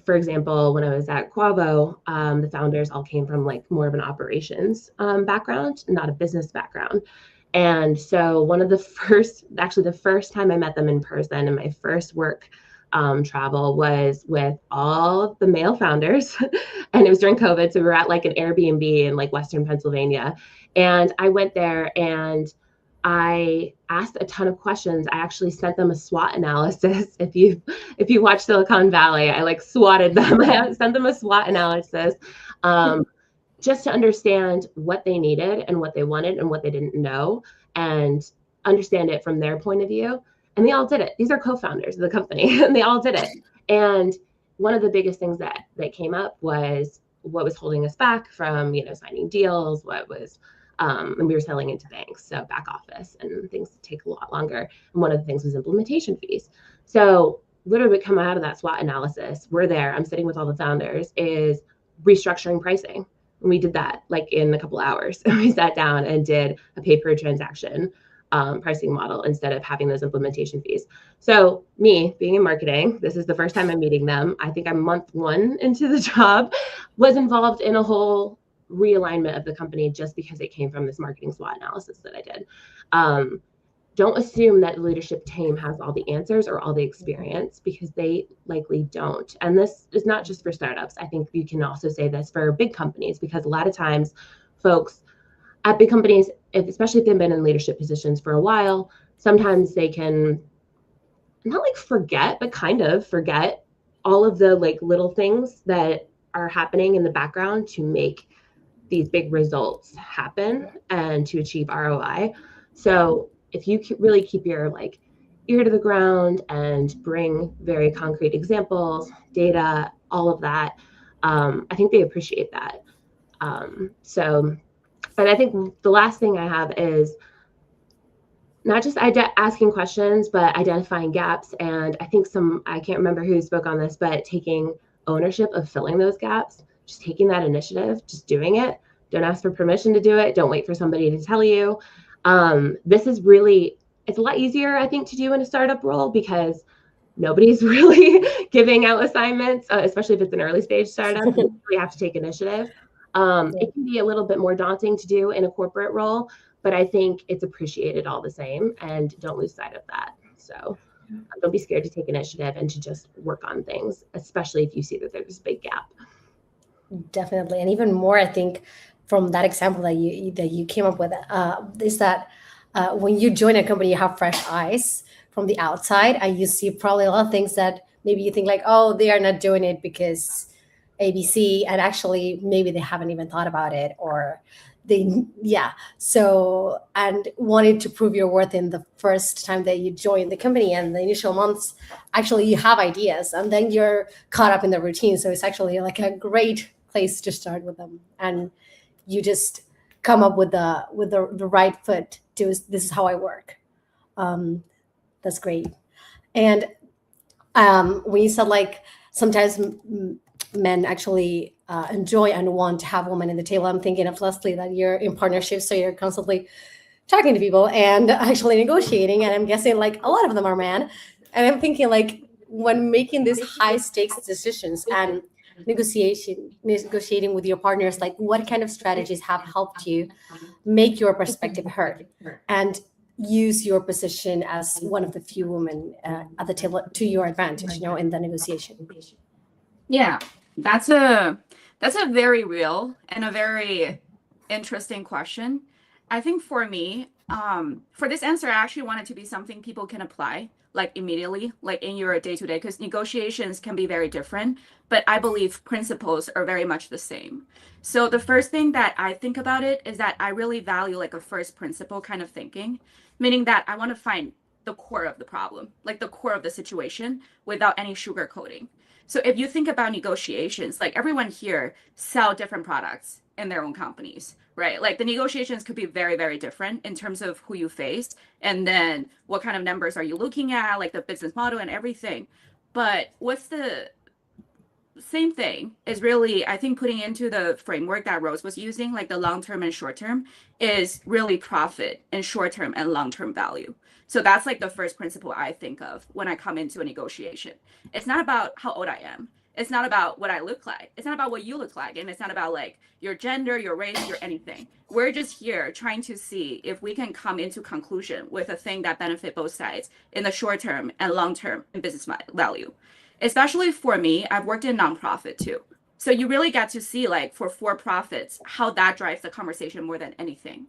For example, when I was at Quavo, the founders all came from like more of an operations background, not a business background. And so the first time I met them in person, and my first work travel was with all the male founders. And it was during COVID. So we were at like an Airbnb in like Western Pennsylvania. And I went there and I asked a ton of questions. I actually sent them a SWOT analysis. If you watch Silicon Valley, I like swatted them. I sent them a SWOT analysis, just to understand what they needed and what they wanted and what they didn't know, and understand it from their point of view. And they all did it. These are co-founders of the company, and they all did it. And one of the biggest things that came up was what was holding us back from, signing deals, and we were selling into banks, so back office and things that take a lot longer. And one of the things was implementation fees. So literally come out of that SWOT analysis, we're there, I'm sitting with all the founders, is restructuring pricing. And we did that like in a couple hours. We sat down and did a pay per transaction pricing model instead of having those implementation fees. So me being in marketing, this is the first time I'm meeting them. I think I'm month 1 into the job, was involved in a whole realignment of the company just because it came from this marketing SWOT analysis that I did. Don't assume that the leadership team has all the answers or all the experience, because they likely don't. And this is not just for startups. I think you can also say this for big companies, because a lot of times folks at big companies, especially if they've been in leadership positions for a while, sometimes they can not like forget, but kind of forget all of the like little things that are happening in the background to make these big results happen and to achieve ROI. So if you really keep your like ear to the ground and bring very concrete examples, data, all of that, I think they appreciate that. But I think the last thing I have is not just asking questions, but identifying gaps. And I think I can't remember who spoke on this, but taking ownership of filling those gaps, just taking that initiative, just doing it. Don't ask for permission to do it. Don't wait for somebody to tell you. This is really, it's a lot easier, I think, to do in a startup role, because nobody's really giving out assignments, especially if it's an early stage startup. You really have to take initiative. It can be a little bit more daunting to do in a corporate role, but I think it's appreciated all the same, and don't lose sight of that. So don't be scared to take initiative and to just work on things, especially if you see that there's a big gap. Definitely. And even more, I think, from that example that you came up with, is that when you join a company, you have fresh eyes from the outside, and you see probably a lot of things that maybe you think like, oh, they are not doing it because ABC, and actually maybe they haven't even thought about it, or so, and wanted to prove your worth in the first time that you join the company, and the initial months, actually you have ideas, and then you're caught up in the routine. So it's actually like a great place to start with them, and you just come up with the right foot to, this is how I work. That's great. And when you said like sometimes men actually enjoy and want to have women in the table, I'm thinking of Leslie, that you're in partnerships, so you're constantly talking to people and actually negotiating, and I'm guessing like a lot of them are men. And I'm thinking like, when making these high stakes decisions and negotiating with your partners, like what kind of strategies have helped you make your perspective heard and use your position as one of the few women at the table to your advantage, in the negotiation? Yeah, that's a very real and a very interesting question. I think for me, for this answer, I actually want it to be something people can apply like immediately, like in your day-to-day, because negotiations can be very different, but I believe principles are very much the same. So the first thing that I think about it is that I really value like a first principle kind of thinking, meaning that I want to find the core of the problem, like the core of the situation, without any sugarcoating. So if you think about negotiations, like everyone here sell different products in their own companies, right? Like the negotiations could be very, very different in terms of who you face, and then what kind of numbers are you looking at, like the business model and everything. But what's the same thing is really, I think, putting into the framework that Rose was using, like the long-term and short-term, is really profit and short-term and long-term value. So that's like the first principle I think of when I come into a negotiation. It's not about how old I am. It's not about what I look like. It's not about what you look like. And it's not about like your gender, your race, your anything. We're just here trying to see if we can come into conclusion with a thing that benefit both sides in the short term and long term in business value. Especially for me, I've worked in nonprofit too. So you really get to see like for profits, how that drives the conversation more than anything.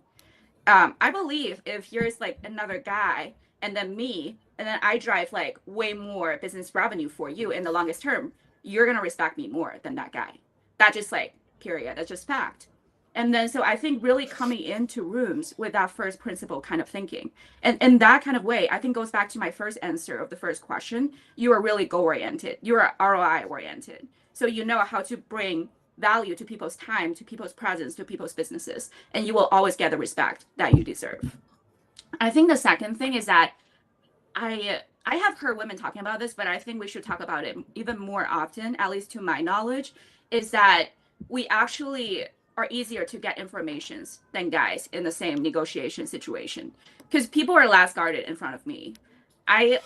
I believe if here's like another guy and then me, and then I drive like way more business revenue for you in the longest term, you're going to respect me more than that guy. That's just like, period. That's just fact. And then, so I think really coming into rooms with that first principle kind of thinking. And in that kind of way, I think goes back to my first answer of the first question. You are really goal-oriented. You are ROI-oriented. So you know how to bring value to people's time, to people's presence, to people's businesses. And you will always get the respect that you deserve. I think the second thing is that I have heard women talking about this, but I think we should talk about it even more often, at least to my knowledge, is that we actually are easier to get informations than guys in the same negotiation situation, because people are less guarded in front of me. I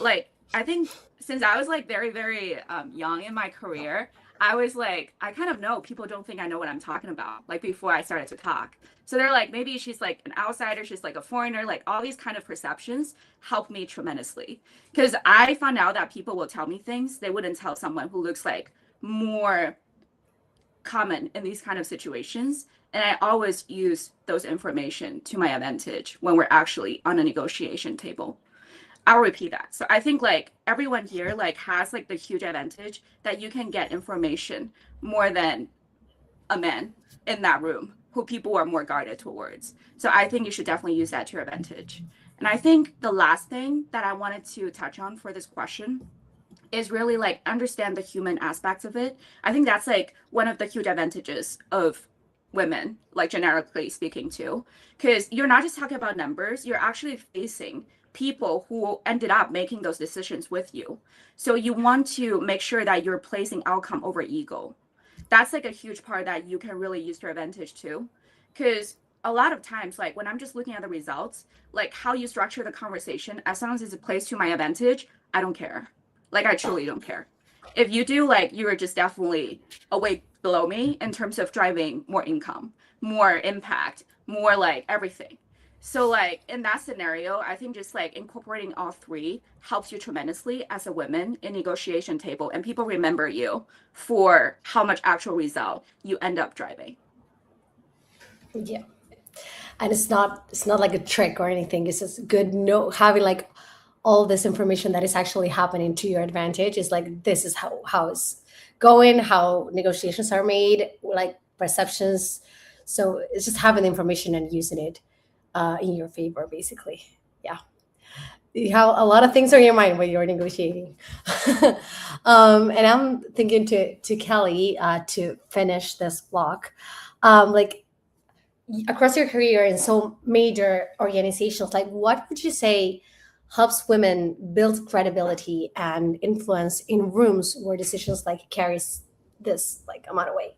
think since I was like very, very young in my career, I was like, I kind of know people don't think I know what I'm talking about, like before I started to talk. So they're like, maybe she's like an outsider, she's like a foreigner, like all these kind of perceptions helped me tremendously. Because I found out that people will tell me things they wouldn't tell someone who looks like more common in these kind of situations. And I always use those information to my advantage when we're actually on a negotiation table. I'll repeat that. So I think like everyone here like has like the huge advantage that you can get information more than a man in that room who people are more guarded towards. So I think you should definitely use that to your advantage. And I think the last thing that I wanted to touch on for this question is really like understand the human aspects of it. I think that's like one of the huge advantages of women, like generically speaking too, because you're not just talking about numbers, you're actually facing people who ended up making those decisions with you. So you want to make sure that you're placing outcome over ego. That's like a huge part that you can really use to your advantage too. Because a lot of times, like when I'm just looking at the results, like how you structure the conversation, as long as it's placed to my advantage, I don't care. Like I truly don't care. If you do, like you are just definitely a way below me in terms of driving more income, more impact, more like everything. So like in that scenario, I think just like incorporating all three helps you tremendously as a woman in negotiation table, and people remember you for how much actual result you end up driving. Yeah. And it's not like a trick or anything. It's just good having like all this information that is actually happening to your advantage. Is like this is how it's going, how negotiations are made, like perceptions. So it's just having the information and using it in your favor, basically. Yeah. You have a lot of things on your mind when you're negotiating. And I'm thinking to Kelly to finish this block. Like across your career in so major organizations, like what would you say helps women build credibility and influence in rooms where decisions like carries this like amount of weight?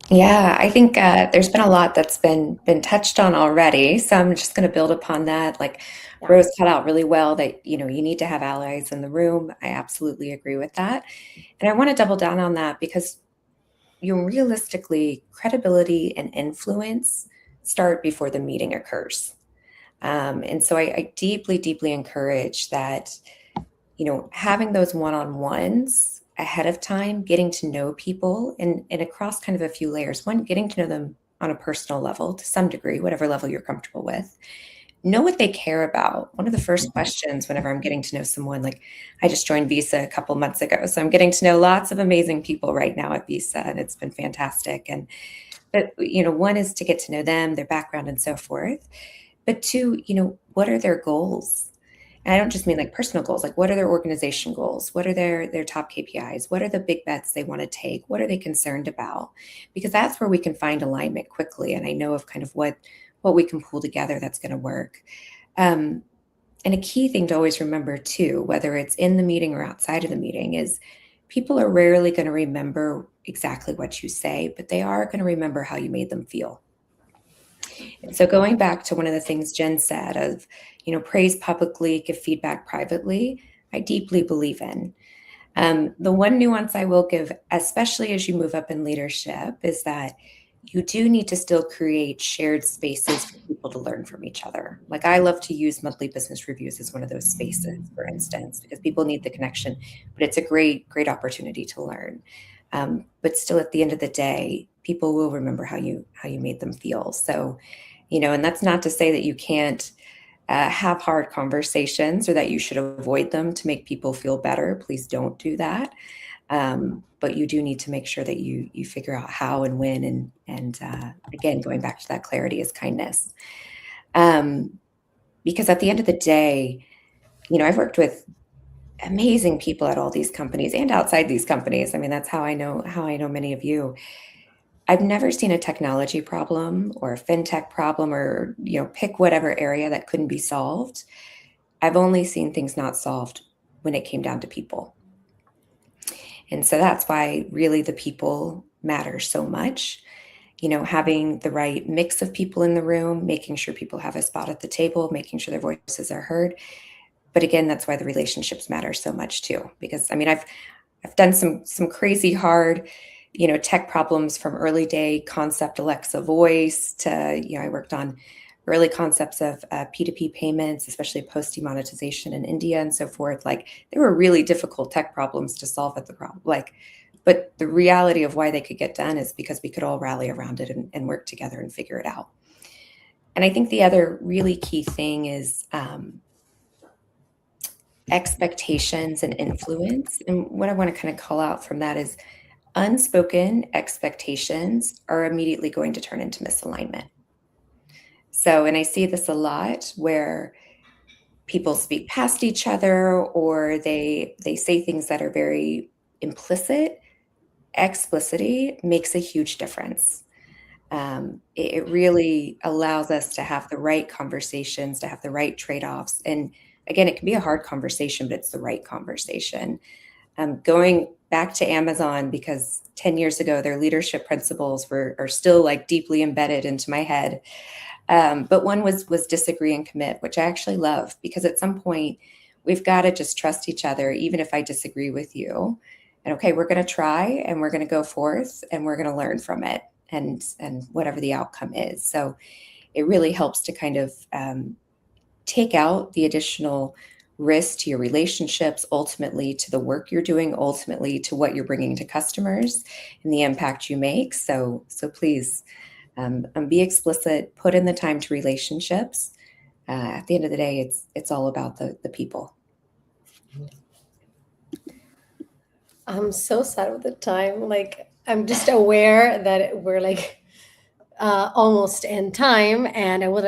Yeah, I think there's been a lot that's been touched on already. So I'm just going to build upon that. Like Rose cut out really well that, you need to have allies in the room. I absolutely agree with that. And I want to double down on that because realistically, credibility and influence start before the meeting occurs. And so I deeply, deeply encourage that, having those one-on-ones ahead of time, getting to know people and across kind of a few layers. One, getting to know them on a personal level to some degree, whatever level you're comfortable with. Know what they care about. One of the first questions whenever I'm getting to know someone, like I just joined Visa a couple months ago, so I'm getting to know lots of amazing people right now at Visa, and it's been fantastic. But one is to get to know them, their background, and so forth. But two, what are their goals? And I don't just mean like personal goals, like what are their organization goals? What are their top KPIs? What are the big bets they want to take? What are they concerned about? Because that's where we can find alignment quickly. And I know of kind of what we can pull together that's going to work. And a key thing to always remember too, whether it's in the meeting or outside of the meeting, is people are rarely going to remember exactly what you say, but they are going to remember how you made them feel. And so going back to one of the things Jen said of, praise publicly, give feedback privately, I deeply believe in. The one nuance I will give, especially as you move up in leadership, is that you do need to still create shared spaces for people to learn from each other. Like I love to use monthly business reviews as one of those spaces, for instance, because people need the connection, but it's a great, great opportunity to learn. But still at the end of the day, people will remember how you made them feel. So, and that's not to say that you can't have hard conversations or that you should avoid them to make people feel better. Please don't do that. But you do need to make sure that you figure out how and when, and again, going back to that clarity is kindness. Because at the end of the day, I've worked with amazing people at all these companies and outside these companies. I mean, that's how I know many of you. I've never seen a technology problem or a fintech problem or, pick whatever area that couldn't be solved. I've only seen things not solved when it came down to people. And so that's why really the people matters so much. Having the right mix of people in the room, making sure people have a spot at the table, making sure their voices are heard. But again, that's why the relationships matter so much too. Because I've done some crazy hard, tech problems from early day concept Alexa voice to, I worked on early concepts of P2P payments, especially post demonetization in India and so forth. Like, they were really difficult tech problems to solve at the problem. But the reality of why they could get done is because we could all rally around it and work together and figure it out. And I think the other really key thing is expectations and influence. And what I want to kind of call out from that is unspoken expectations are immediately going to turn into misalignment. So, and I see this a lot where people speak past each other, or they say things that are very implicit. Explicitity makes a huge difference. It really allows us to have the right conversations, to have the right trade-offs. And again, it can be a hard conversation, but it's the right conversation. Going back to Amazon, because 10 years ago, their leadership principles are still like deeply embedded into my head. But one was disagree and commit, which I actually love, because at some point we've got to just trust each other, even if I disagree with you. And okay, we're going to try and we're going to go forth and we're going to learn from it and whatever the outcome is. So it really helps to kind of take out the additional risk to your relationships, ultimately to the work you're doing, ultimately to what you're bringing to customers and the impact you make. So please be explicit, put in the time to relationships. At the end of the day, it's all about the people. I'm so sad with the time. Like, I'm just aware that we're like almost in time, and I would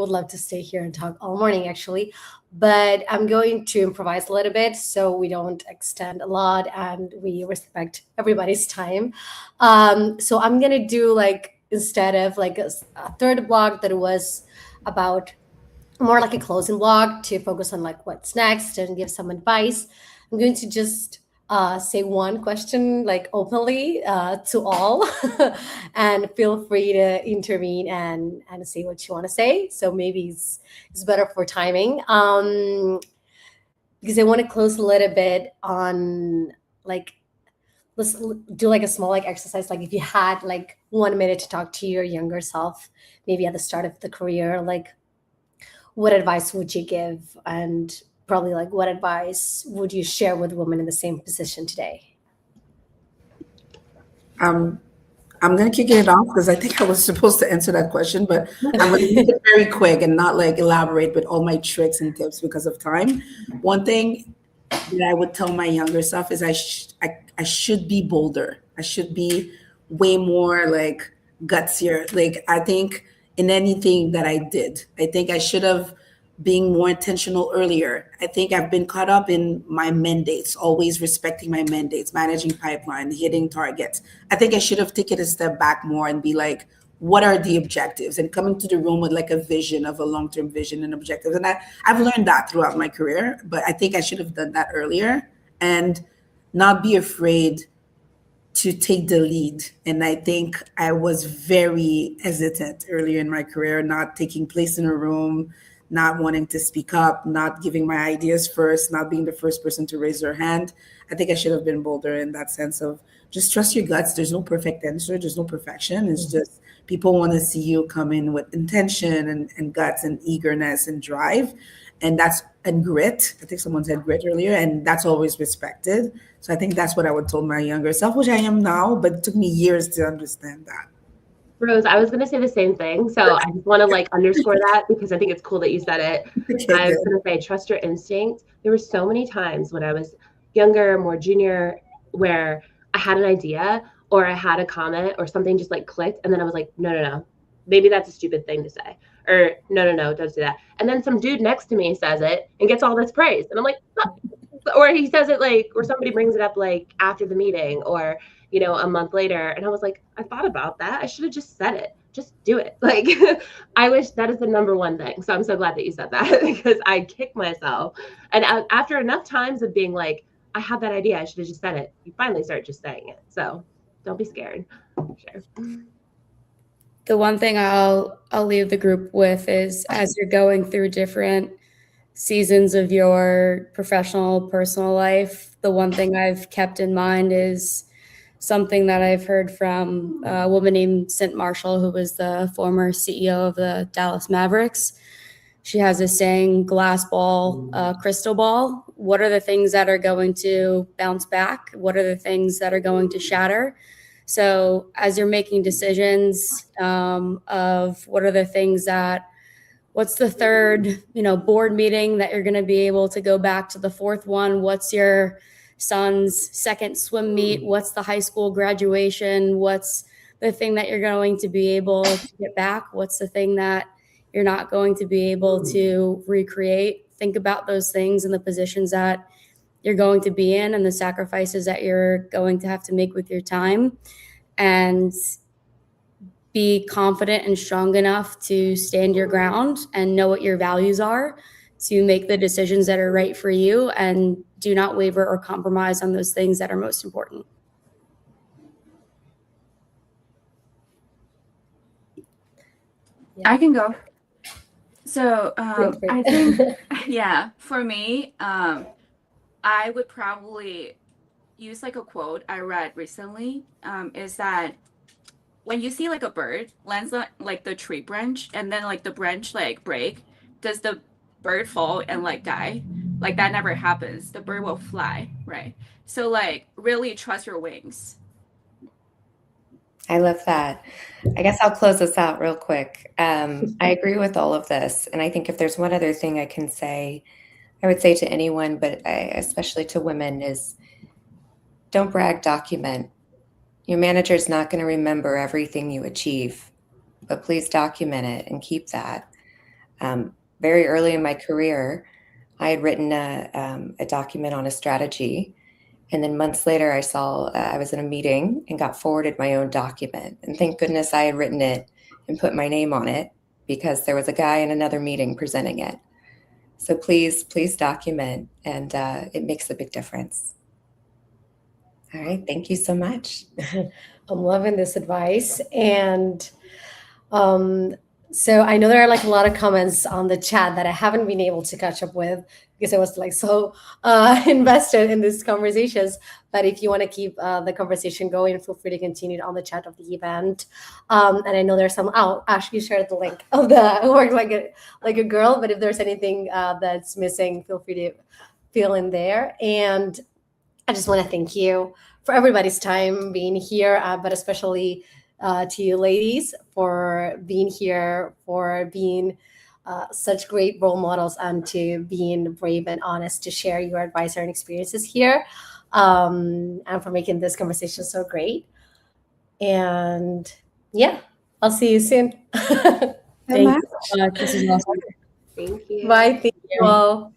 love to stay here and talk all morning actually, but I'm going to improvise a little bit so we don't extend a lot and we respect everybody's time. So I'm gonna do, like, instead of like a third block that was about more like a closing block to focus on like what's next and give some advice, I'm going to just say one question like openly to all and feel free to intervene and say what you want to say. So maybe it's better for timing, because I want to close a little bit on, like, let's do like a small like exercise. Like, if you had like 1 minute to talk to your younger self, maybe at the start of the career, like, what advice would you give? And probably like, what advice would you share with women in the same position today? I'm going to kick it off because I think I was supposed to answer that question, but I'm going to make it very quick and not like elaborate with all my tricks and tips because of time. One thing that I would tell my younger self is I should be bolder. I should be way more like gutsier. Like, I think in anything that I did, I think I should have been more intentional earlier. I think I've been caught up in my mandates, always respecting my mandates, managing pipeline, hitting targets. I think I should have taken a step back more and be like, what are the objectives? And coming to the room with like a vision of a long-term vision and objectives. And I've learned that throughout my career, but I think I should have done that earlier and not be afraid to take the lead. And I think I was very hesitant earlier in my career, not taking place in a room, not wanting to speak up, not giving my ideas first, not being the first person to raise their hand. I think I should have been bolder in that sense of just trust your guts. There's no perfect answer. There's no perfection. It's just people want to see you come in with intention and guts and eagerness and drive. And grit. I think someone said grit earlier, and that's always respected. So I think that's what I would tell my younger self, which I am now, but it took me years to understand that. Rose, I was going to say the same thing. So I just want to like underscore that because I think it's cool that you said it. Okay, I was going to say, trust your instinct. There were so many times when I was younger, more junior, where I had an idea or I had a comment or something just like clicked. And then I was like, no, maybe that's a stupid thing to say. Or no, don't do that. And then some dude next to me says it and gets all this praise. And I'm like, oh. Or he says it like, or somebody brings it up like after the meeting or, you know, a month later. And I was like, I thought about that. I should have just said it. Just do it. Like, I wish that is the number one thing. So I'm so glad that you said that because I kick myself. And after enough times of being like, I had that idea, I should have just said it. You finally start just saying it. So don't be scared. Sure. The one thing I'll leave the group with is, as you're going through different seasons of your professional, personal life, the one thing I've kept in mind is something that I've heard from a woman named Cint Marshall, who was the former CEO of the Dallas Mavericks. She has a saying, glass ball, crystal ball. What are the things that are going to bounce back? What are the things that are going to shatter? So as you're making decisions of what are the things that, what's the third, board meeting that you're going to be able to go back to the fourth one? What's your son's second swim meet? What's the high school graduation? What's the thing that you're going to be able to get back? What's the thing that you're not going to be able to recreate? Think about those things and the positions that you're going to be in and the sacrifices that you're going to have to make with your time, and be confident and strong enough to stand your ground and know what your values are to make the decisions that are right for you, and do not waver or compromise on those things that are most important. I can go. So I think, yeah, for me, I would probably use like a quote I read recently, is that when you see like a bird lands on like the tree branch and then like the branch like break, does the bird fall and like die? Like that never happens. The bird will fly, right? So like really trust your wings. I love that. I guess I'll close this out real quick. I agree with all of this. And I think if there's one other thing I can say, I would say to anyone, but especially to women, is don't brag, document. Your manager is not going to remember everything you achieve, but please document it and keep that. Very early in my career, I had written a document on a strategy. And then months later, I saw I was in a meeting and got forwarded my own document. And thank goodness I had written it and put my name on it, because there was a guy in another meeting presenting it. So please document, and it makes a big difference. All right. Thank you so much. I'm loving this advice. And so I know there are like a lot of comments on the chat that I haven't been able to catch up with because I was like so invested in these conversations. But if you want to keep the conversation going, feel free to continue on the chat of the event. And I know there's some. Oh, Ash, you shared the link of the Work Like a Girl. But if there's anything that's missing, feel free to fill in there. And I just want to thank you for everybody's time being here, but especially to you ladies for being here, for being such great role models, and to being brave and honest to share your advice and experiences here, and for making this conversation so great. And yeah, I'll see you soon. Thank you so much. This is awesome. Thank you. Bye. Thank you all.